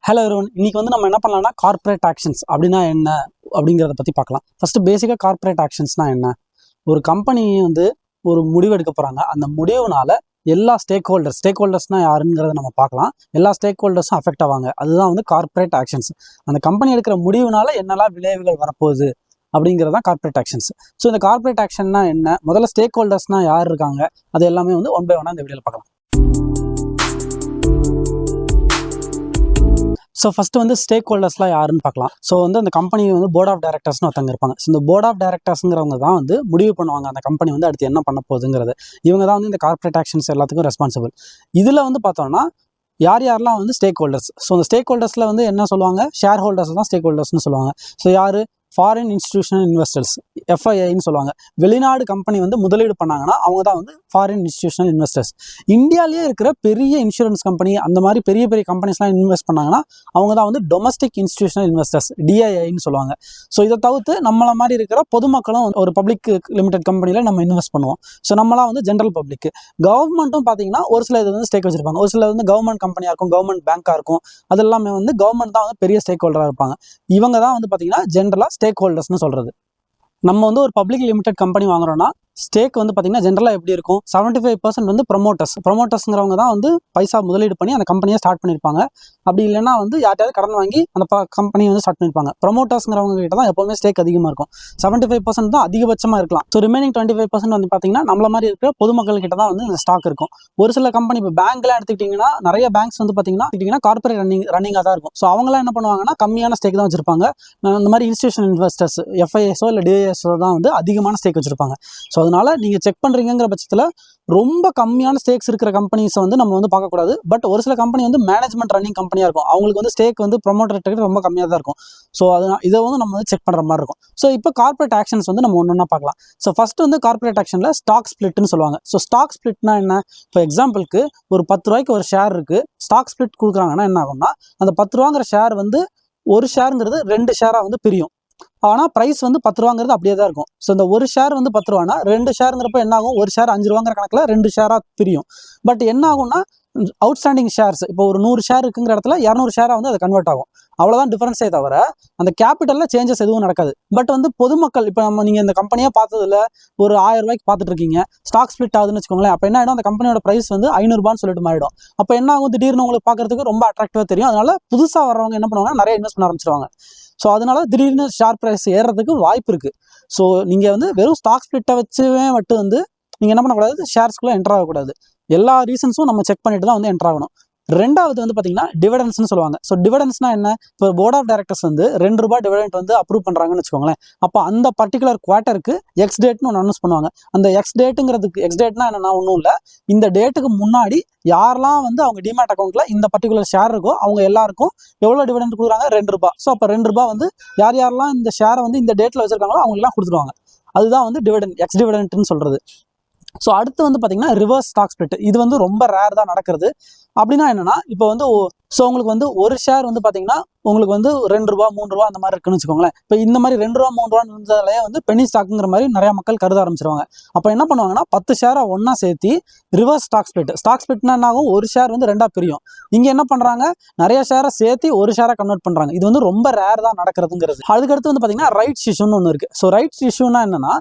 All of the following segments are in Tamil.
ஹலோ எவ்ரிவன், இன்னைக்கு வந்து நம்ம என்ன பண்ணலாம்னா கார்ப்பரேட் ஆக்ஷன்ஸ் அப்படின்னா என்ன அப்படிங்கிறத பற்றி பார்க்கலாம். ஃபர்ஸ்ட் பேசிக்காக கார்ப்பரேட் ஆக்ஷன்ஸ்னா என்ன? ஒரு கம்பெனி வந்து ஒரு முடிவு எடுக்க போகிறாங்க. அந்த முடிவுனால எல்லா ஸ்டேக் ஹோல்டர்ஸ்னா யாருங்கிறத நம்ம பார்க்கலாம். எல்லா ஸ்டேக் ஹோல்டர்ஸும் அஃபெக்ட் ஆவாங்க. அதுதான் வந்து கார்ப்பரேட் ஆக்ஷன்ஸ். அந்த கம்பெனி எடுக்கிற முடிவுனால என்னெல்லாம் விளைவுகள் வரப்போகுது அப்படிங்கிறது தான் கார்ப்பரேட் ஆக்ஷன்ஸ். ஸோ இந்த கார்ப்பரேட் ஆக்ஷன்னா என்ன, முதல்ல ஸ்டேக் ஹோல்டர்ஸ்னா யார் இருக்காங்க, அது எல்லாமே வந்து ஒன் பை ஒன்னாக இந்த வீடியோவில் பார்க்கலாம். ஸோ ஃபஸ்ட்டு வந்து ஸ்டேக் ஹோல்டர்ஸ்லாம் யாருன்னு பார்க்கலாம். ஸோ வந்து அந்த கம்பெனி வந்து போர்ட் ஆஃப் டைரக்டர்ஸ்னு ஒருத்தங்க இருப்பாங்க. ஸோ இந்த போர்ட் ஆஃப் டைரக்டர்ஸுங்கிறவங்க தான் வந்து முடிவு பண்ணுவாங்க அந்த கம்பெனி வந்து அடுத்து என்ன பண்ண போகுதுங்கிறது. இவங்க தான் வந்து இந்த கார்ப்பரேட் ஆக்ஷன்ஸ் எல்லாத்துக்கும் ரெஸ்பான்சிபிள். இதில் வந்து பார்த்தோம்னா யாரெல்லாம் வந்து ஸ்டேக் ஹோல்டர்ஸ். ஸோ அந்த ஸ்டேக் ஹோல்டர்ஸில் வந்து என்ன சொல்லுவாங்க, ஷேர் ஹோல்டர்ஸ் தான் ஸ்டேக் ஹோல்டர்ஸ்னு சொல்லுவாங்க. ஸோ யார்? ஃபாரின் இன்ஸ்டிடியூஷனல் இன்வெஸ்டர்ஸ், எஃப்ஐஐன்னு சொல்லுவாங்க. வெளிநாடு கம்பெனி வந்து முதலீடு பண்ணாங்கன்னா அவங்க தான் வந்து ஃபாரின் இன்ஸ்டிடியூஷனல் இன்வெஸ்டர்ஸ். இந்தியாவிலேயே இருக்கிற பெரிய இன்சூரன்ஸ் கம்பெனி அந்த மாதிரி பெரிய பெரிய கம்பெனிஸ்லாம் இன்வெஸ்ட் பண்ணாங்கன்னா அவங்க தான் வந்து டொமஸ்டிக் இன்ஸ்டிடியூஷனல் இன்வெஸ்டர்ஸ், டிஐஐன்னு சொல்லுவாங்க. ஸோ இதை தவிர்த்து நம்மள மாதிரி இருக்கிற பொதுமக்களும் ஒரு பப்ளிக் லிமிடெட் கம்பெனியில் நம்ம இன்வெஸ்ட் பண்ணுவோம். ஸோ நம்மளாம் வந்து ஜென்ரல் பப்ளிக். கவர்மெண்ட்டும் பார்த்தீங்கன்னா ஒரு சில இது வந்து ஸ்டேக் வச்சிருப்பாங்க. ஒரு சில வந்து கவர்மெண்ட் கம்பெனியாக இருக்கும், கவர்மெண்ட் பேங்காக இருக்கும். அது எல்லாமே வந்து கவர்மெண்ட் தான் வந்து பெரிய ஸ்டேக் ஹோல்டராக இருப்பாங்க. இவங்க தான் வந்து பார்த்தீங்கன்னா ஜென்ரலாக ஸ்டேக் ஹோல்டர்ஸ்னு சொல்கிறது. நம்ம வந்து ஒரு பப்ளிக் லிமிடெட் கம்பெனி வாங்குறோம்னா ஸ்டேக் வந்து பார்த்தீங்கன்னா ஜென்ரலாக எப்படி இருக்கும், 75% வந்து ப்ரொமோட்டர்ஸ்ங்கிறவங்க தான் வந்து பைசா முதலீடு பண்ணி அந்த கம்பெனியை ஸ்டார்ட் பண்ணியிருப்பாங்க. அப்படி இல்லைன்னா வந்து யார்ட்டையாவது கடன் வாங்கி அந்த கம்பெனியை வந்து ஸ்டார்ட் பண்ணியிருப்பாங்க. ப்ரொமோட்டர்ஸ்ங்கிறவங்க கிட்ட தான் எப்போவுமே ஸ்டேக் அதிகமாக இருக்கும். 75% தான் அதிகபட்சமாக இருக்கலாம். ஸோ ரிமைனிங் 25% வந்து பார்த்தீங்கன்னா நம்மள மாதிரி இருக்கிற பொதுமக்கள் கிட்ட தான் வந்து இந்த ஸ்டாக் இருக்கும். ஒரு சில கம்பெனி இப்போ பேங்க்லாம் எடுத்துக்கிட்டிங்கன்னா நிறைய பேங்க்ஸ் வந்து பார்த்தீங்கன்னா கார்ப்பரேட் ரன்னிங்காக தான் இருக்கும். ஸோ அவங்களாம் என்ன பண்ணுவாங்கன்னா கம்மியான ஸ்டேக் தான் வச்சிருப்பாங்க. இந்த மாதிரி இன்ஸ்டிடியூஷனல் இன்வெஸ்டர்ஸ், எஃப்ஐஎஸோ இல்லை டிஐஎஸோ தான் வந்து அதிகமான ஸ்டேக் வச்சிருப்பாங்க. ஸோ அதனால நீங்கள் செக் பண்ணுறீங்கிற பட்சத்தில் ரொம்ப கம்மியான ஸ்டேக்ஸ் இருக்கிற கம்பெனிஸை வந்து நம்ம வந்து பார்க்கக்கூடாது. பட் ஒரு சில கம்பெனி வந்து மேனேஜ்மெண்ட் ரன்னிங் கம்பெனியாக இருக்கும். அவங்களுக்கு வந்து ஸ்டேக் வந்து ப்ரொமோட்டர் ரொம்ப கம்மியாக தான் இருக்கும். ஸோ இதை வந்து நம்ம வந்து செக் பண்ணுற மாதிரி இருக்கும். ஸோ இப்போ கார்ப்பரேட் ஆக்ஷன்ஸ் வந்து நம்ம ஒன்று ஒன்றா பார்க்கலாம். ஸோ ஃபர்ஸ்ட் வந்து கார்ப்பரேட் ஆக்ஷனில் ஸ்டாக் ஸ்பிளிட்னு சொல்லுவாங்க. ஸோ ஸ்டாக் ஸ்பிளிட்னா என்ன? இப்போ எக்ஸாம்பிளுக்கு ஒரு 10 ரூபாய்க்கு ஒரு ஷேர் இருக்குது, ஸ்டாக் ஸ்பிளிட் கொடுக்குறாங்கன்னா என்ன ஆகும்னா அந்த 10 ரூபாங்கிற ஷேர் வந்து ஒரு ஷேருங்கிறது 2 ஷேராக வந்து பிரியும். ஆனால் ப்ரைஸ் வந்து 10 ரூபாங்கிறது அப்படியே தான் இருக்கும். ஸோ இந்த ஒரு ஷேர் வந்து 10 ரூபானா 2 ஷேருங்கிறப்ப என்ன ஆகும், ஒரு ஷேர் 5 ரூபாங்கிற கணக்கில் 2 ஷேராக பிரியும். பட் என்ன ஆகும்னா அவுட்ஸ்டாண்டிங் ஷேர்ஸ் இப்போ ஒரு 100 ஷேர் இருக்குங்கிற இடத்துல 200 ஷேராக வந்து அது கன்வெர்ட் ஆகும். அவ்வளோதான் டிஃபரன்ஸே தவிர அந்த கேபிட்டலில் சேஞ்சஸ் எதுவும் நடக்காது. பட் வந்து பொதுமக்கள் இப்போ நீங்கள் இந்த கம்பெனியாக பார்த்ததில்ல ஒரு 1000 ரூபாய்க்கு பார்த்துட்டு இருக்கீங்க, ஸ்டாக் ஸ்பிளிட் ஆகுதுன்னு வச்சுக்கோங்களேன். அப்போ என்ன ஆகிடும், அந்த கம்பெனியோட ப்ரைஸ் வந்து 500 ரூபான்னு சொல்லிட்டு மாறிடும். அப்போ என்ன ஆகும், திடீர்னு உங்களுக்கு பார்க்கறதுக்கு ரொம்ப அட்ராக்டிவாக தெரியும். அதனால புதுசாக வர்றவங்க என்ன பண்ணுவாங்க, நிறைய இன்வெஸ்ட் பண்ண ஆரம்பிச்சிருவாங்க. ஸோ அதனால திடீர்னு ஷேர் ப்ரைஸ் ஏறுறதுக்கு வாய்ப்பு இருக்குது. ஸோ நீங்கள் வந்து வெறும் ஸ்டாக் ஸ்பிளிட்டை வச்சுவே மட்டும் வந்து நீங்கள் என்ன பண்ணக்கூடாது, ஷேர்ஸ்குள்ளே என்டர் ஆகக்கூடாது. எல்லா ரீசன்ஸும் நம்ம செக் பண்ணிட்டு தான் வந்து என்டர் ஆகணும். ரெண்டாவது வந்து பார்த்தீங்கன்னா டிவிடன்ஸ்னு சொல்லுவாங்க. ஸோ டிவிடன்ஸ்னா என்ன? இப்போ போர்ட் ஆஃப் டைரக்டர்ஸ் வந்து 2 ரூபாய் டிவிடெண்ட் வந்து அப்ரூவ் பண்ணுறாங்கன்னு வச்சுக்கோங்களேன். அப்போ அந்த பர்டிகுலர் குவார்ட்டருக்கு எக்ஸ் டேட்னு ஒன்று அனௌன்ஸ் பண்ணுவாங்க. அந்த எக்ஸ் டேட்டுங்கிறதுக்கு எக்ஸ் டேட்னா என்னன்னா ஒன்றும் இல்லை, இந்த டேட்டுக்கு முன்னாடி யாரெல்லாம் வந்து அவங்க டிமேட் அக்கௌண்ட்டில் இந்த பர்டிகுலர் ஷேர் இருக்கோ அவங்க எல்லாருக்கும் எவ்வளோ டிவிடெண்ட் கொடுக்குறாங்க, 2 ரூபாய். ஸோ அப்போ 2 ரூபாய் வந்து யாரெல்லாம் இந்த ஷேரை வந்து இந்த டேட்டில் வச்சிருக்காங்களோ அவங்கெல்லாம் கொடுத்துருவாங்க. அதுதான் வந்து டிவிடெண்ட், எக்ஸ் டிவிடெண்ட்னு சொல்கிறது. ஸோ அடுத்து வந்து பார்த்தீங்கன்னா ரிவர்ஸ் ஸ்டாக் ஸ்பிளிட். இது வந்து ரொம்ப ரேர் தான் நடக்கிறது. அப்படின்னா என்னன்னா இப்போ வந்து ஸோ உங்களுக்கு வந்து ஒரு ஷேர் வந்து பார்த்தீங்கன்னா உங்களுக்கு வந்து 2 ரூபா 3 ரூபா அந்த மாதிரி இருக்குன்னு வச்சுக்கோங்களேன். இப்போ இந்த மாதிரி 2 ரூபா 3 ரூபான்னு இருந்தாலே வந்து பெனி ஸ்டாக்குங்கிற மாதிரி நிறைய மக்கள் கருத ஆரம்பிச்சிருவாங்க. அப்போ என்ன பண்ணுவாங்கன்னா 10 ஷேரை ஒன்றா சேர்த்து ரிவர்ஸ் ஸ்டாக் ஸ்பிளிட்னா என்ன ஆகும், ஒரு ஷேர் வந்து 2ஆக பிரியும். இங்கே என்ன பண்ணுறாங்க, நிறைய ஷேரை சேர்த்து ஒரு ஷேரை கன்வெர்ட் பண்ணுறாங்க. இது வந்து ரொம்ப ரேர் தான் நடக்கிறதுங்கிறது. அதுக்கடுத்து வந்து பார்த்தீங்கன்னா ரைட்ஸ் இஷ்யூன்னு ஒன்று இருக்குது. ஸோ ரைட்ஸ் இஷ்யூனா என்னன்னா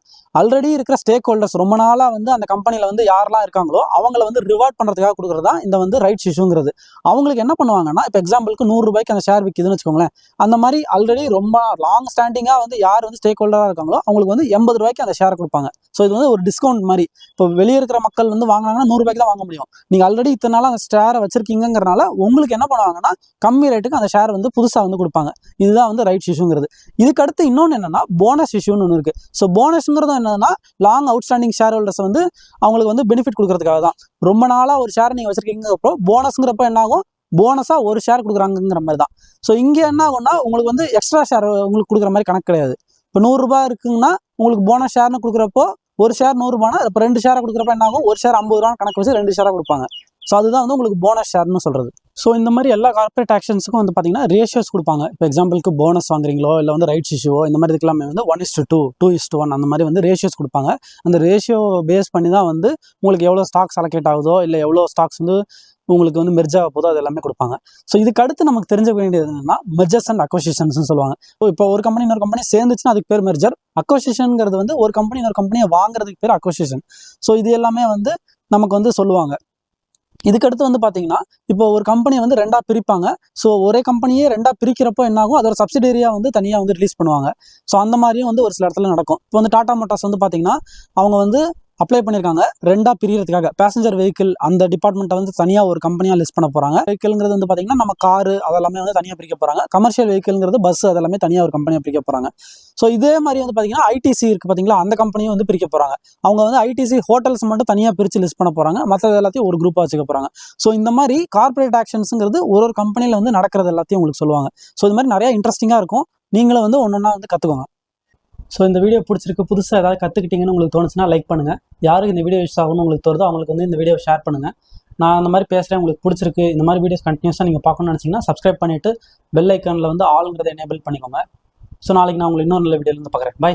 ஆல்ரெடி இருக்கிற ஸ்டேக் ஹோல்டர்ஸ் ரொம்ப நாளாக வந்து அந்த கம்பெனியில் வந்து யாரெல்லாம் இருக்காங்களோ அவங்கள வந்து ரிவார்ட் பண்ணுறதுக்காக கொடுக்குறது தான் இந்த வந்து ரைட்ஸ் இஷ்யூங்கிறது. அவங்களுக்கு என்ன பண்ணுவாங்கன்னா இப்போ எக்ஸாம்பிளுக்கு 100 ரூபாய்க்கு அந்த ஷேர் விற்கிதுன்னு வச்சுக்கோங்களேன். அந்த மாதிரி ஆல்ரெடி ரொம்ப லாங் ஸ்டாண்டிங்காக வந்து யார் வந்து ஸ்டேக் ஹோல்டராக இருக்காங்களோ அவங்களுக்கு வந்து 80 ரூபாய்க்கு அந்த ஷேரை கொடுப்பாங்க. ஸோ இது வந்து ஒரு டிஸ்கவுண்ட் மாதிரி. இப்போ வெளியே இருக்கிற மக்கள் வந்து வாங்கினாங்கன்னா 100 ரூபாய்க்கு தான் வாங்க முடியும். நீங்கள் ஆல்ரெடி இத்தனை நாள் அந்த ஷேரை வச்சிருக்கீங்கிறனால உங்களுக்கு என்ன பண்ணுவாங்கன்னா கம்மி ரேட்டுக்கு அந்த ஷேர் வந்து புதுசாக வந்து கொடுப்பாங்க. இதுதான் வந்து ரைட்ஸ் இஷ்யூங்கிறது. இதுக்கு அடுத்து இன்னொன்று என்னன்னா போனஸ் இஷ்யூன்னு ஒன்று இருக்குது. ஸோ போனஸ்ங்கிறது என்னன்னா லாங் அவுட்ஸ்டாண்டிங் ஷேர் ஹோல்டர்ஸ் வந்து அவங்களுக்கு வந்து பெனிஃபிட் கொடுக்கறதுக்காக தான். ரொம்ப நாளாக ஒரு ஷேர் நீங்கள் வச்சிருக்கீங்கிறப்போ போனஸ்ங்கிறப்ப என்ன ஆகும், போனஸாக ஒரு ஷேர் கொடுக்குறாங்கிற மாதிரி தான். ஸோ இங்கே என்ன ஆகும்னா உங்களுக்கு வந்து எக்ஸ்ட்ரா ஷேர் உங்களுக்கு கொடுக்குற மாதிரி கணக்கு கிடையாது. இப்போ 100 ரூபாய் இருக்குங்கன்னா உங்களுக்கு போனஸ் ஷேர்னு கொடுக்குறப்போ ஒரு ஷேர் 100 ரூபானா இப்போ 2 ஷேரை கொடுக்குறப்ப என்ன ஆகும், ஒரு ஷேர் 50 ரூபான்னு கணக்கு வச்சு 2 ஷேராக கொடுப்பாங்க. ஸோ அதுதான் வந்து உங்களுக்கு போனஸ் ஷேர்னு சொல்கிறது. ஸோ இந்த மாதிரி எல்லா கார்ப்பரேட் ஆக்ஷன்ஸுக்கும் வந்து பார்த்தீங்கன்னா ரேஷியோஸ் கொடுப்பாங்க. இப்போ எக்ஸாம்பிளுக்கு போனஸ் வாங்குறீங்களோ இல்லை வந்து ரைட்ஸ் இஷ்யூவோ இந்த மாதிரி இதுக்கெல்லாமே வந்து 1:2, 2:1 அந்த மாதிரி வந்து ரேஷியோஸ் கொடுப்பாங்க. அந்த ரேஷியோ பேஸ் பண்ணி தான் வந்து உங்களுக்கு எவ்வளோ ஸ்டாக்ஸ் அலோகேட் ஆகுதோ இல்லை எவ்வளோ ஸ்டாக்ஸ் வந்து உங்களுக்கு வந்து மெர்ஜ் ஆக போதோ அது எல்லாமே கொடுப்பாங்க. ஸோ இதுக்கு அடுத்து நமக்கு தெரிஞ்சுக்க வேண்டியது என்னன்னா மெர்ஜர்ஸ் அண்ட் அக்வசிஷன்ஸ்னு சொல்லுவாங்க. இப்போ ஒரு கம்பெனி இன்னொரு கம்பெனி சேர்ந்துச்சுன்னா அதுக்கு பேர் மெர்ஜர். அக்வசிஷன்ங்கிறது வந்து ஒரு கம்பெனி இன்னொரு கம்பெனியை வாங்குறதுக்கு பேர் அக்வசிஷன். ஸோ இது எல்லாமே வந்து நமக்கு வந்து சொல்லுவாங்க. இதுக்கடுத்து வந்து பார்த்தீங்கன்னா, இப்போ ஒரு கம்பெனியை வந்து 2ஆ பிரிப்பாங்க. ஸோ ஒரே கம்பெனியே 2ஆ பிரிக்கிறப்போ என்ன ஆகும், அதோட சப்சிடரியாக வந்து தனியாக வந்து ரிலீஸ் பண்ணுவாங்க. ஸோ அந்த மாதிரியும் வந்து ஒரு சில இடத்துல நடக்கும். இப்போ வந்து டாடா மோட்டார்ஸ் வந்து பார்த்தீங்கன்னா, அவங்க வந்து அப்ளை பண்ணியிருக்காங்க 2ஆ பிரியறதுக்காக. பேசஞ்சர் வெஹிக்கிள் அந்த டிபார்ட்மெண்ட்டை வந்து தனியாக ஒரு கம்பெனியாக லிஸ்ட் பண்ண போகிறாங்க. வெஹிக்கிள்ங்கிறது வந்து பார்த்தீங்கன்னா, நம்ம காரு அதெல்லாமே வந்து தனியாக பிரிக்க போகிறாங்க. கமர்ஷியல் வெஹிக்கிள்ங்கிறது பஸ் அதெல்லாமே தனியாக ஒரு கம்பெனியாக பிரிக்க போகிறாங்க. ஸோ இதே மாதிரி வந்து பார்த்தீங்கன்னா, ஐடிசி இருக்குது பார்த்தீங்களா, அந்த கம்பெனியும் வந்து பிரிக்க போகிறாங்க. அவங்க வந்து ஐடிசி ஹோட்டல்ஸ் மட்டும் தனியாக பிரித்து லிஸ்ட் பண்ண போகிறாங்க. மற்றது எல்லாத்தையும் ஒரு குரூப்பாக வச்சுக்க போகிறாங்க. ஸோ இந்த மாதிரி கார்பரேட் ஆக்ஷன்ஸுங்கிறது ஒரு கம்பெனியில் வந்து நடக்கிறது எல்லாத்தையும் உங்களுக்கு சொல்லுவாங்க. ஸோ இது மாதிரி நிறைய இன்ட்ரெஸ்டிங்காக இருக்கும். நீங்களும் வந்து ஒன்றா வந்து கற்றுக்கோங்க. ஸோ இந்த வீடியோ பிடிச்சிருக்கு, புதுசாக ஏதாவது கற்றுக்கிட்டீங்கன்னு உங்களுக்கு தோணுச்சுன்னா லைக் பண்ணுங்கள். யாருக்கு இந்த வீடியோ யூஸ் ஆகணும்னு உங்களுக்கு தோணுதோ அவங்களுக்கு வந்து இந்த வீடியோ ஷேர் பண்ணுங்கள். நான் அந்த மாதிரி பேசுகிறேன், உங்களுக்கு பிடிச்சிருக்கு, இந்த மாதிரி வீடியோஸ் கண்டினியூஸாக நீங்கள் பார்க்கணும்னு நினச்சிங்கன்னா சப்ஸ்கிரைப் பண்ணிவிட்டு பெல் ஐக்கானில் வந்து ஆளுங்கிறத எனேபிள் பண்ணிக்கோங்க. ஸோ நாளைக்கு நான் உங்களுக்கு இன்னொரு நல்ல வீடியோவில் வந்து பார்க்குறேன். பை.